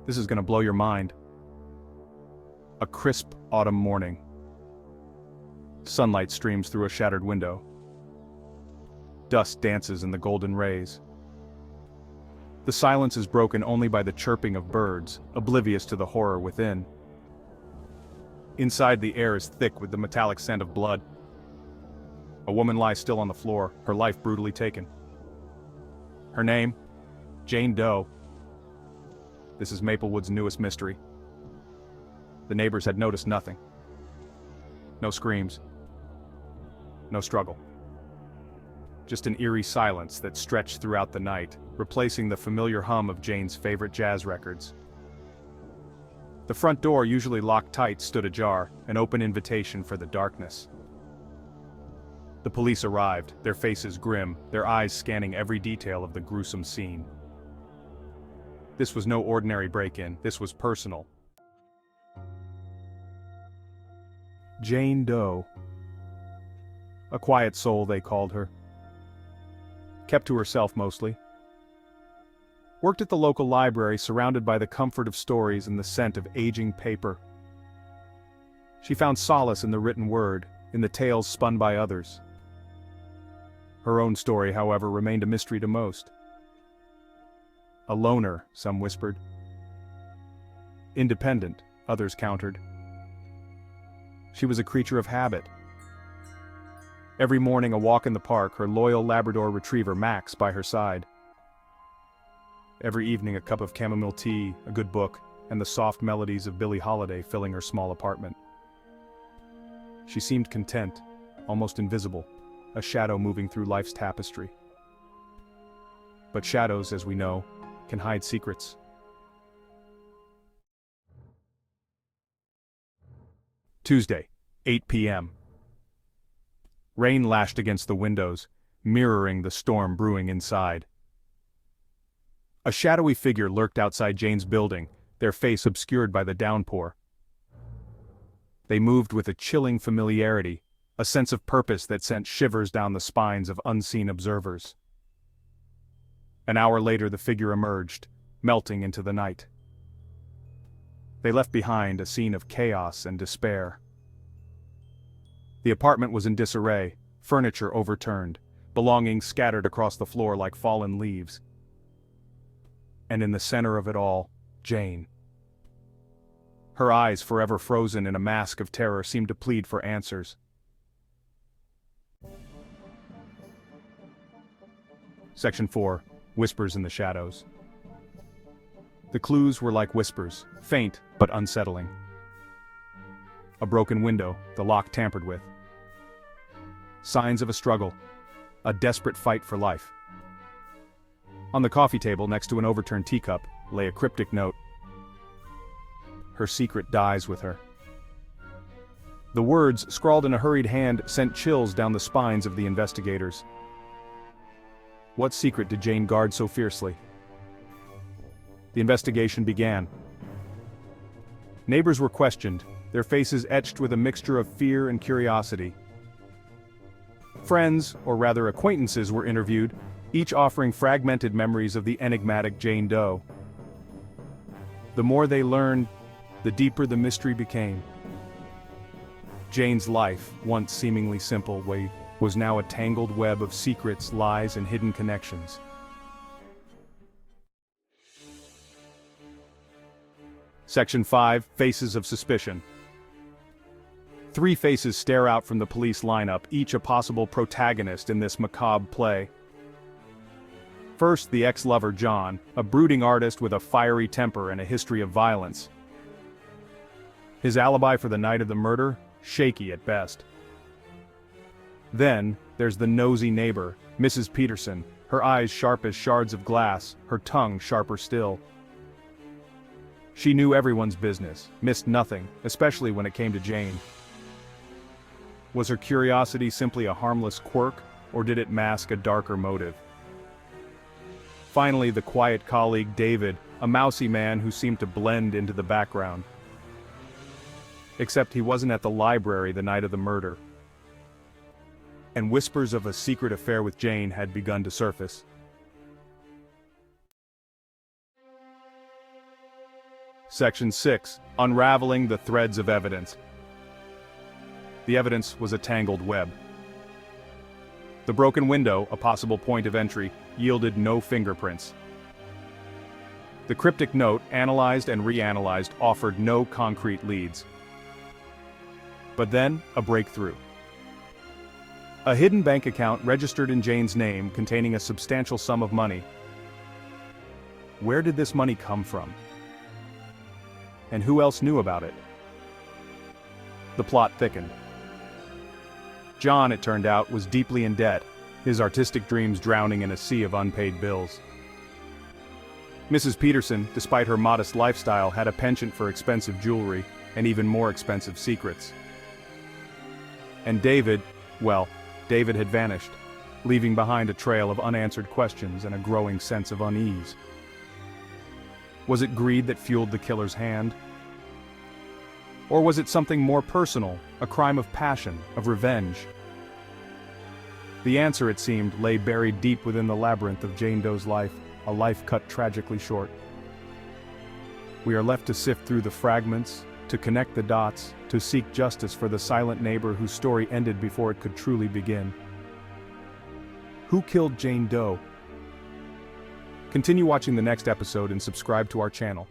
This is gonna blow your mind. A crisp autumn morning. Sunlight streams through a shattered window. Dust dances in the golden rays. The silence is broken only by the chirping of birds, oblivious to the horror within. Inside, the air is thick with the metallic scent of blood. A woman lies still on the floor, her life brutally taken. Her name? Jane Doe. This is Maplewood's newest mystery. The neighbors had noticed nothing. No screams. No struggle. Just an eerie silence that stretched throughout the night, replacing the familiar hum of Jane's favorite jazz records. The front door, usually locked tight, stood ajar, an open invitation for the darkness. The police arrived, their faces grim, their eyes scanning every detail of the gruesome scene. This was no ordinary break-in, this was personal. Jane Doe. A quiet soul, they called her. Kept to herself mostly. Worked at the local library, surrounded by the comfort of stories and the scent of aging paper. She found solace in the written word, in the tales spun by others. Her own story, however, remained a mystery to most. A loner, some whispered. Independent, others countered. She was a creature of habit. Every morning a walk in the park, her loyal Labrador retriever Max by her side. Every evening a cup of chamomile tea, a good book, and the soft melodies of Billie Holiday filling her small apartment. She seemed content, almost invisible, a shadow moving through life's tapestry. But shadows, as we know, can hide secrets. Tuesday, 8 p.m. Rain lashed against the windows, mirroring the storm brewing inside. A shadowy figure lurked outside Jane's building, their face obscured by the downpour. They moved with a chilling familiarity, a sense of purpose that sent shivers down the spines of unseen observers. An hour later the figure emerged, melting into the night. They left behind a scene of chaos and despair. The apartment was in disarray, furniture overturned, belongings scattered across the floor like fallen leaves. And in the center of it all, Jane. Her eyes, forever frozen in a mask of terror, seemed to plead for answers. Section 4. Whispers in the Shadows. The clues were like whispers, faint but unsettling. A broken window, the lock tampered with. Signs of a struggle, a desperate fight for life. On the coffee table next to an overturned teacup lay a cryptic note. Her secret dies with her. The words, scrawled in a hurried hand, sent chills down the spines of the investigators. What secret did Jane guard so fiercely? The investigation began. Neighbors were questioned, their faces etched with a mixture of fear and curiosity. Friends, or rather acquaintances, were interviewed, each offering fragmented memories of the enigmatic Jane Doe. The more they learned, the deeper the mystery became. Jane's life, once seemingly simple, was now a tangled web of secrets, lies, and hidden connections. Section 5. Faces of Suspicion. 3 faces stare out from the police lineup, each a possible protagonist in this macabre play. First, the ex-lover John, a brooding artist with a fiery temper and a history of violence. His alibi for the night of the murder? Shaky at best. Then, there's the nosy neighbor, Mrs. Peterson, her eyes sharp as shards of glass, her tongue sharper still. She knew everyone's business, missed nothing, especially when it came to Jane. Was her curiosity simply a harmless quirk, or did it mask a darker motive? Finally, the quiet colleague David, a mousy man who seemed to blend into the background. Except he wasn't at the library the night of the murder. And whispers of a secret affair with Jane had begun to surface. Section 6. Unraveling the threads of evidence. The evidence was a tangled web. The broken window, a possible point of entry, yielded no fingerprints. The cryptic note, analyzed and reanalyzed, offered no concrete leads. But then, a breakthrough. A hidden bank account registered in Jane's name containing a substantial sum of money. Where did this money come from? And who else knew about it? The plot thickened. John, it turned out, was deeply in debt, his artistic dreams drowning in a sea of unpaid bills. Mrs. Peterson, despite her modest lifestyle, had a penchant for expensive jewelry and even more expensive secrets. And David, well, David had vanished, leaving behind a trail of unanswered questions and a growing sense of unease. Was it greed that fueled the killer's hand? Or was it something more personal, a crime of passion, of revenge? The answer, it seemed, lay buried deep within the labyrinth of Jane Doe's life, a life cut tragically short. We are left to sift through the fragments, to connect the dots, to seek justice for the silent neighbor whose story ended before it could truly begin. Who killed Jane Doe? Continue watching the next episode and subscribe to our channel.